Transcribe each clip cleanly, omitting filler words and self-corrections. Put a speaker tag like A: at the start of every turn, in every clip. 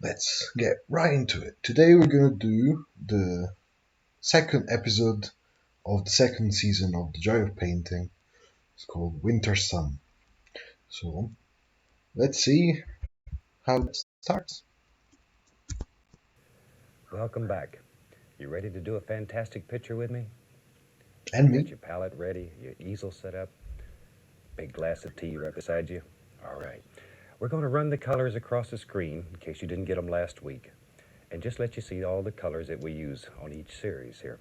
A: Let's get right into it. Today we're gonna do the second episode of the second season of The Joy of Painting. It's called Winter Sun. So let's see how it starts.
B: Welcome back. You ready to do a fantastic picture with me?
A: And
B: You got
A: me.
B: your palette ready, your easel set up, big glass of tea right beside you? All right. We're going to run the colors across the screen in case you didn't get them last week and just let you see all the colors that we use on each series here.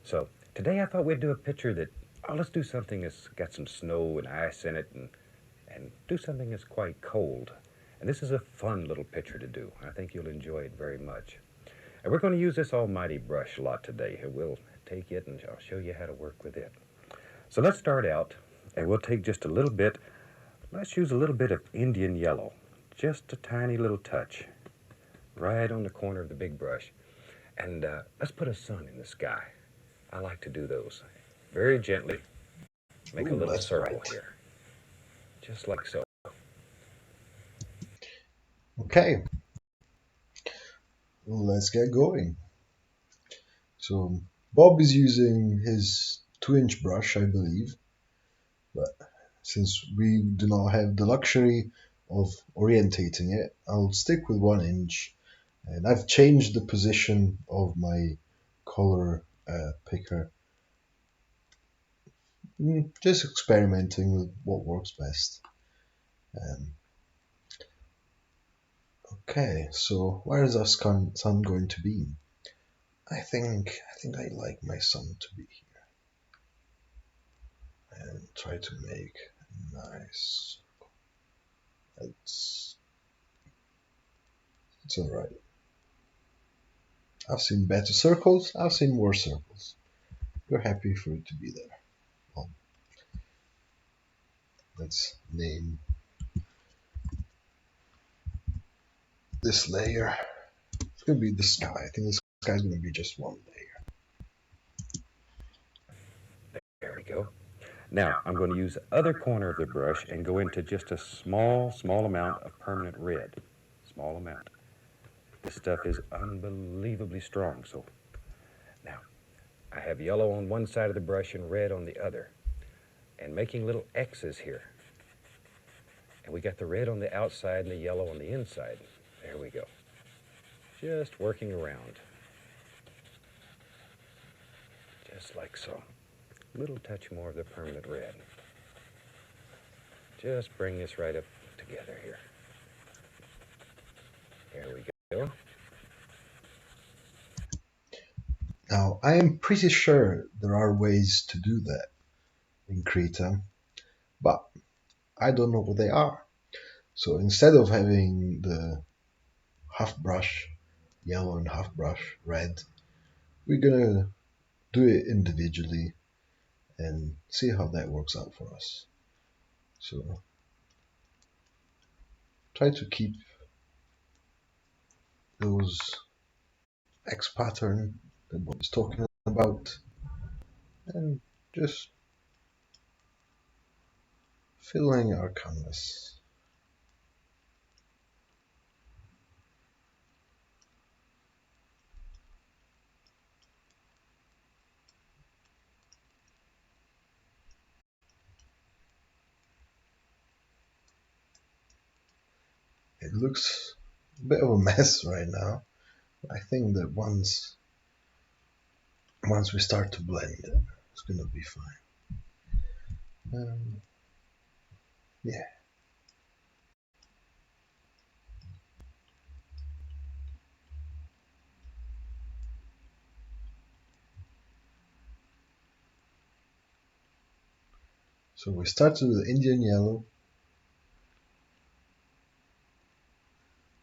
B: So today I thought we'd do a picture that, let's do something that's got some snow and ice in it and do something that's quite cold. And this is a fun little picture to do. I think you'll enjoy it very much. And we're going to use this almighty brush a lot today. We'll take it and I'll show you how to work with it. So let's start out and we'll take just a little bit. Let's use a little bit of Indian yellow. Just a tiny little touch right on the corner of the big brush. And let's put a sun in the sky. I like to do those. Very gently make a
A: Ooh,
B: little
A: that's
B: circle
A: bright.
B: here. Just like so.
A: Okay, let's get going. So Bob is using his 2-inch brush, I believe, but since we do not have the luxury of orientating it, I'll stick with 1 inch. And I've changed the position of my color picker. Just experimenting with what works best. Um, okay, so where is our sun going to be? I think I like my sun to be here and try to make a nice. It's all right. I've seen better circles. I've seen worse circles. We're happy for it to be there. Well, let's name this layer. It's gonna be the sky. I think the sky is gonna be just one layer.
B: There we go. Now I'm going to use the other corner of the brush and go into just a small amount of permanent red. Small amount. This stuff is unbelievably strong. So now I have yellow on one side of the brush and red on the other. And making little X's here. And we got the red on the outside and the yellow on the inside. There we go. Just working around. Just like so. A little touch more of the permanent red. Just bring this right up together here. There we go.
A: Now, I am pretty sure there are ways to do that in Krita, but I don't know what they are. So instead of having the half brush yellow and half brush red, we're gonna do it individually and see how that works out for us. So try to keep those X pattern that Bob is talking about and just filling our canvas. It looks a bit of a mess right now. I think that once we start to blend it, it's gonna be fine. Yeah. So we started with Indian yellow,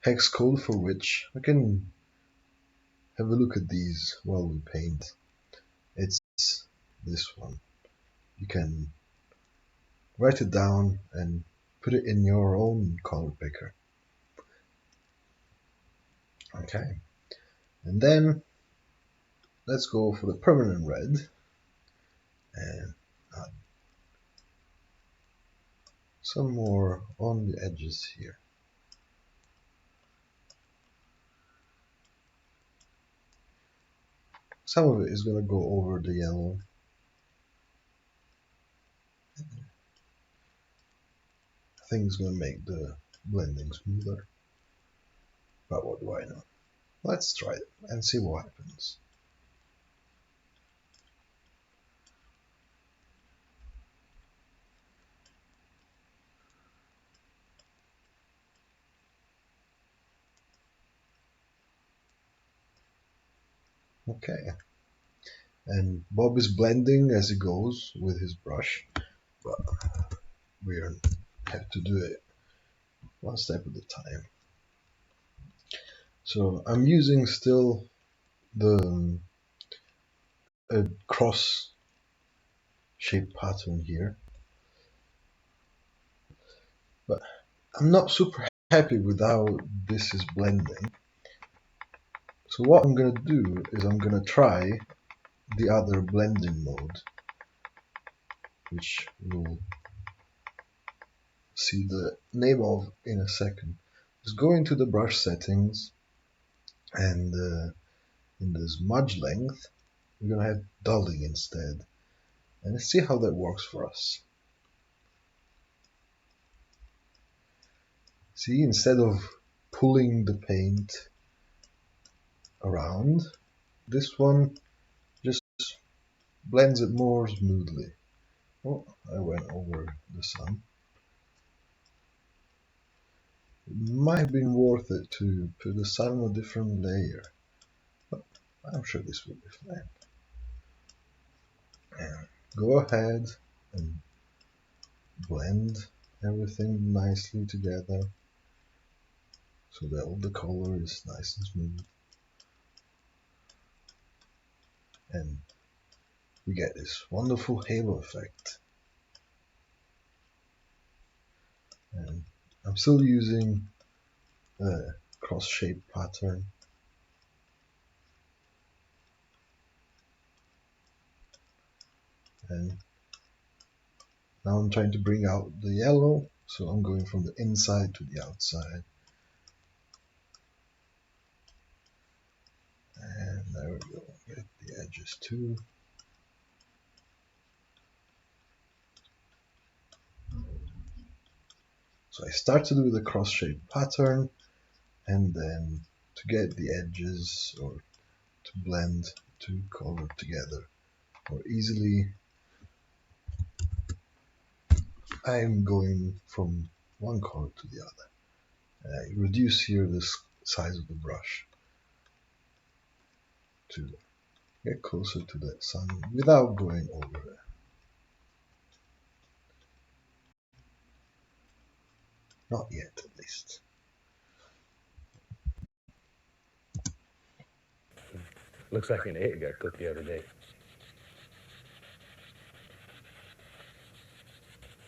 A: hex code for which we can have a look at these while we paint. It's this one. You can write it down and put it in your own color picker. Okay. And then let's go for the permanent red and add some more on the edges here. some of it is going to go over the yellow. I think it's going to make the blending smoother, but what do I know? Let's try it and see what happens. Okay, and Bob is blending as he goes with his brush, but we have to do it one step at a time. So I'm using still the cross shape pattern here, but I'm not super happy with how this is blending. So what I'm gonna do is I'm gonna try the other blending mode, which we'll see the name of in a second. Just go into the brush settings, and in the smudge length we're gonna have dulling instead, and let's see how that works for us. See, instead of pulling the paint around, this one just blends it more smoothly. Oh, I went over the sun. It might have been worth it to put the sun on a different layer, but I'm sure this will be fine. And go ahead and blend everything nicely together so that all the color is nice and smooth, and we get this wonderful halo effect. And I'm still using a cross shape pattern, and now I'm trying to bring out the yellow, so I'm going from the inside to the outside. And there we go, get the edges too. So I started with a cross shape pattern, and then to get the edges or to blend two colors together more easily, I'm going from one color to the other. I reduce here the size of the brush to get closer to the sun without going over it. Not yet, at least.
B: Looks like an egg got cooked the other day.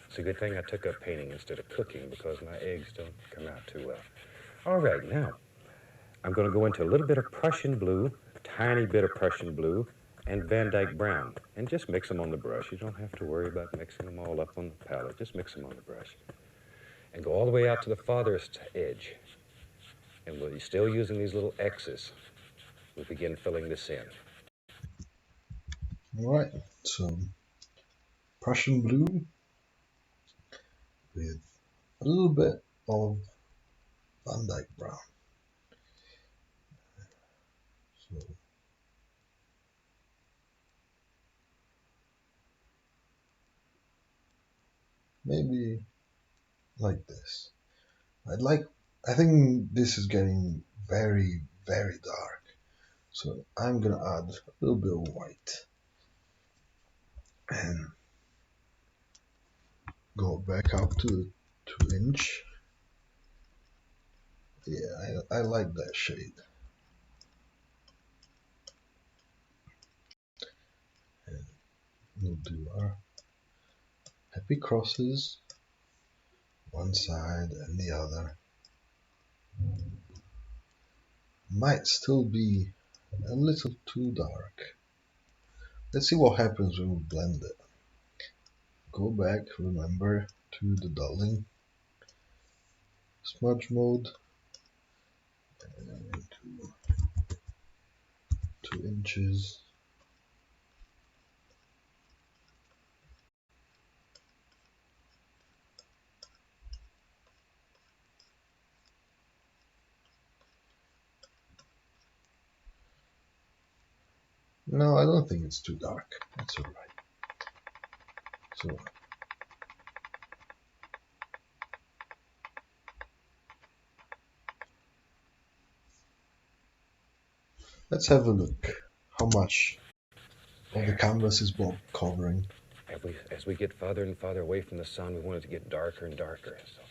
B: It's a good thing I took up painting instead of cooking because my eggs don't come out too well. All right, now I'm going to go into a little bit of Prussian blue, a tiny bit of Prussian blue, and Van Dyke brown, and just mix them on the brush. You don't have to worry about mixing them all up on the palette. Just mix them on the brush. And go all the way out to the farthest edge. And we'll be still using these little X's. We'll begin filling this in.
A: Alright, so Prussian blue with a little bit of Van Dyke brown. So maybe like this. I think this is getting very, very dark. So I'm gonna add a little bit of white and go back up to the 2-inch. Yeah, I like that shade. And we'll do our happy crosses, one side and the other. Might still be a little too dark. Let's see what happens when we blend it. Go back, remember, to the dulling, smudge mode, and to 2 inches. No, I don't think it's too dark. That's alright. So let's have a look. How much of the
B: There.
A: canvas is Bob covering?
B: As we get farther and farther away from the sun, we want it to get darker and darker. So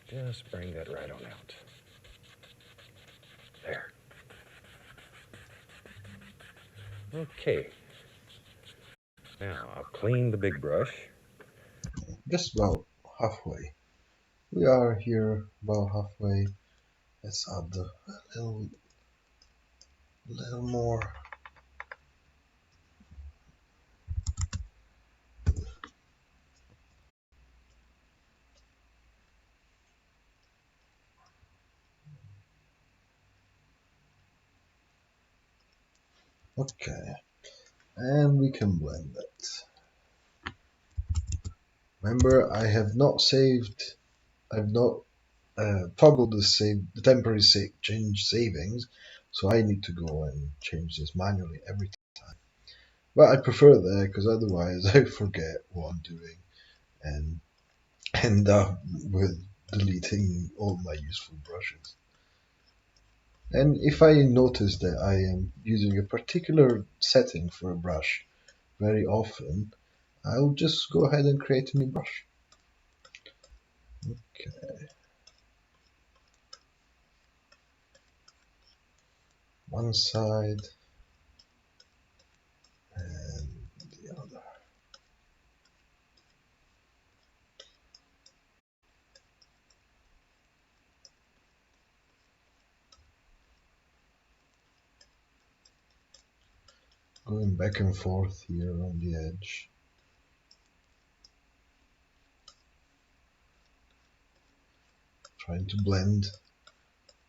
B: just bring that right on out. There. Okay. Now I'll clean the big brush.
A: Just about halfway. We are here about halfway. Let's add a little more. Okay, and we can blend it. Remember, I have not saved. I've not toggled the temporary change savings, so I need to go and change this manually every time. But I prefer that because otherwise I forget what I'm doing and end up with deleting all my useful brushes. And if I notice that I am using a particular setting for a brush very often, I'll just go ahead and create a new brush. Okay, one side and the other. Going back and forth here on the edge. Trying to blend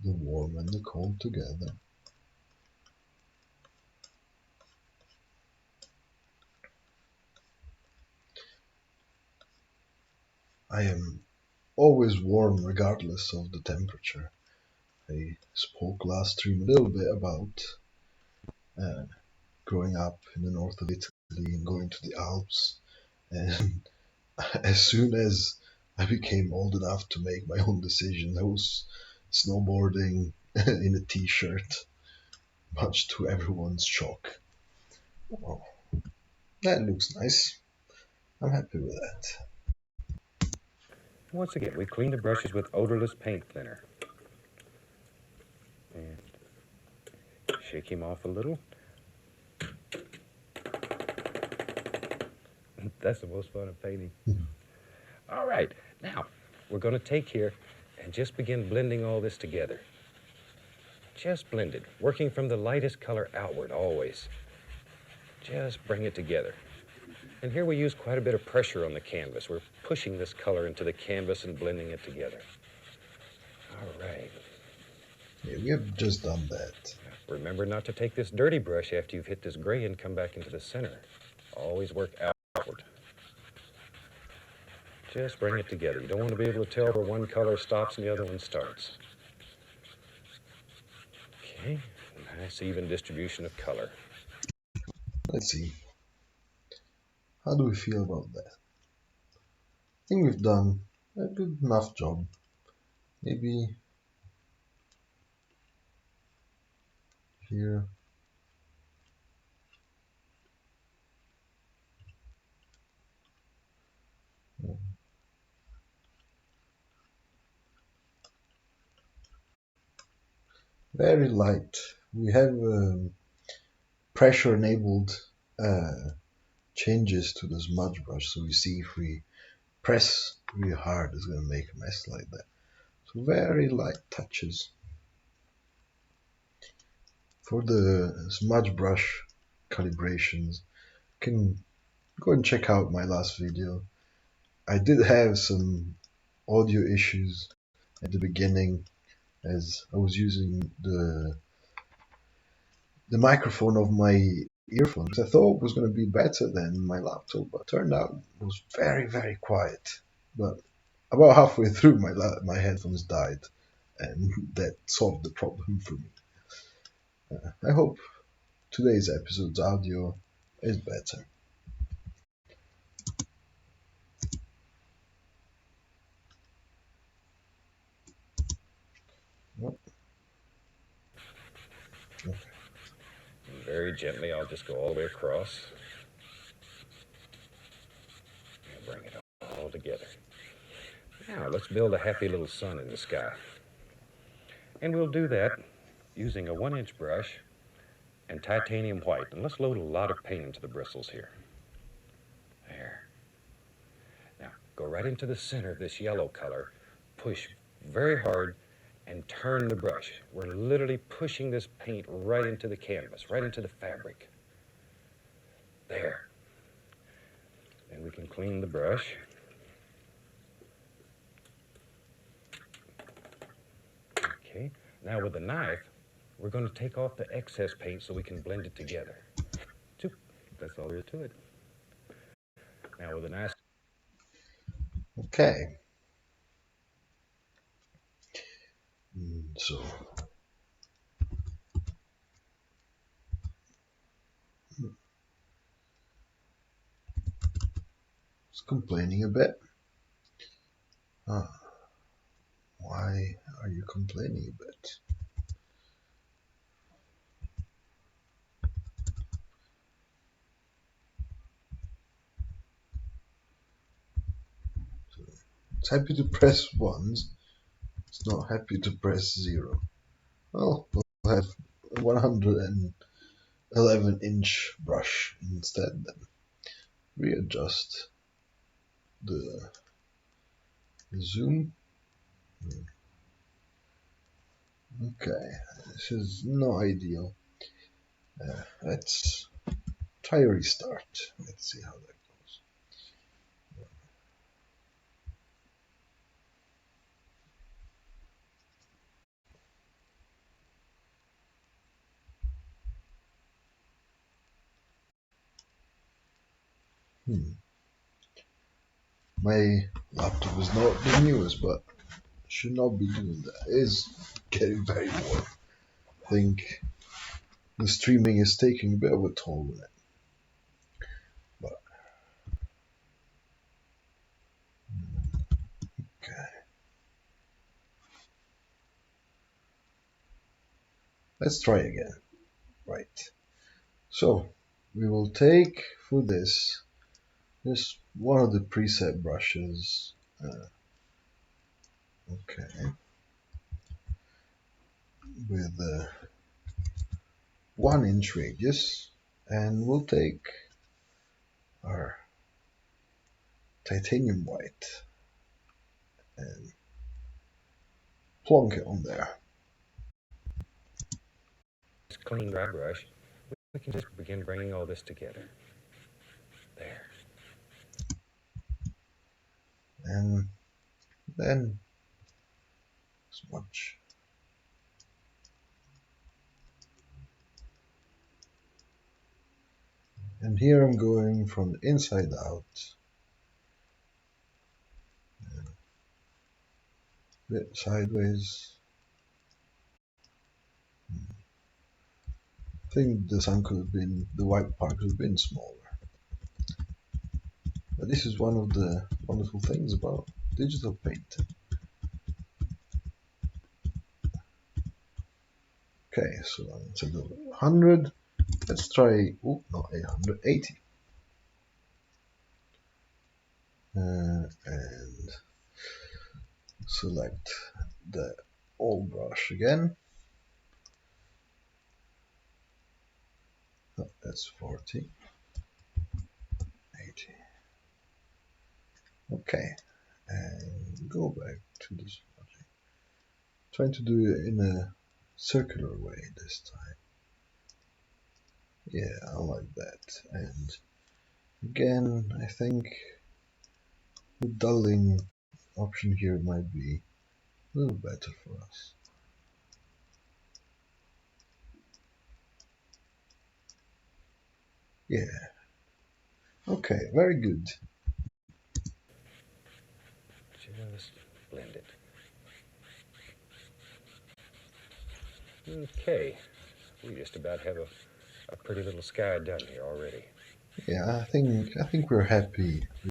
A: the warm and the cold together. I am always warm regardless of the temperature. I spoke last stream a little bit about uh, growing up in the north of Italy and going to the Alps. And as soon as I became old enough to make my own decisions, I was snowboarding in a t-shirt, much to everyone's shock. Oh, that looks nice. I'm happy with that.
B: Once again, we clean the brushes with odorless paint thinner. And shake him off a little. That's the most fun of painting. All right, now we're going to take here and just begin blending all this together. Just blend it, working from the lightest color outward always. Just bring it together. And here we use quite a bit of pressure on the canvas. We're pushing this color into the canvas and blending it together. All right.
A: Yeah, we have just done that.
B: Remember not to take this dirty brush after you've hit this gray and come back into the center. Always work outward. Just bring it together. You don't want to be able to tell where one color stops and the other one starts. Okay, nice even distribution of color.
A: Let's see. How do we feel about that? I think we've done a good enough job. Maybe here. Very light. We have pressure enabled changes to the smudge brush, so we see if we press really hard it's going to make a mess like that. So very light touches. For the smudge brush calibrations, you can go and check out my last video. I did have some audio issues at the beginning as I was using the microphone of my earphones. I thought it was going to be better than my laptop, but turned out it was very, very quiet. But about halfway through, my headphones died, and that solved the problem for me. I hope today's episode's audio is better. Oh, okay.
B: And very gently, I'll just go all the way across and bring it all together. Now, let's build a happy little sun in the sky. And we'll do that using a 1-inch brush and titanium white. And let's load a lot of paint into the bristles here. There. Now, go right into the center of this yellow color, push very hard, and turn the brush. We're literally pushing this paint right into the canvas, right into the fabric. There. And we can clean the brush. Okay. Now with the knife, we're going to take off the excess paint so we can blend it together. That's all there is to it. Now with a nice...
A: Okay. So it's complaining a bit. Why are you complaining a bit? So it's happy to press ones. It's not happy to press 0. Well, we'll have a 111-inch brush instead then. Readjust the zoom. Okay, this is not ideal. Let's try a restart. Let's see how that goes. My laptop is not the newest, but should not be doing that. It is getting very warm. I think the streaming is taking a bit of a toll on it. But okay. Let's try again. Right. So we will take for this just one of the preset brushes. Okay. With a 1-inch radius, and we'll take our titanium white and plonk it on there.
B: clean dry brush, we can just begin bringing all this together. There.
A: And then smudge. And here I'm going from the inside out, a bit sideways. I think the sun could have been, the white part could have been smaller. But this is one of the wonderful things about digital painting. Okay, so instead of 100, let's try, not 880. And select the old brush again. Oh, that's 40. 80. Okay, and go back to this project. Trying to do it in a circular way this time. Yeah, I like that. And again, I think the dulling option here might be a little better for us. Yeah. Okay, very good.
B: Just blend it. Okay, we just about have a a pretty little sky done here already.
A: Yeah, I think we're happy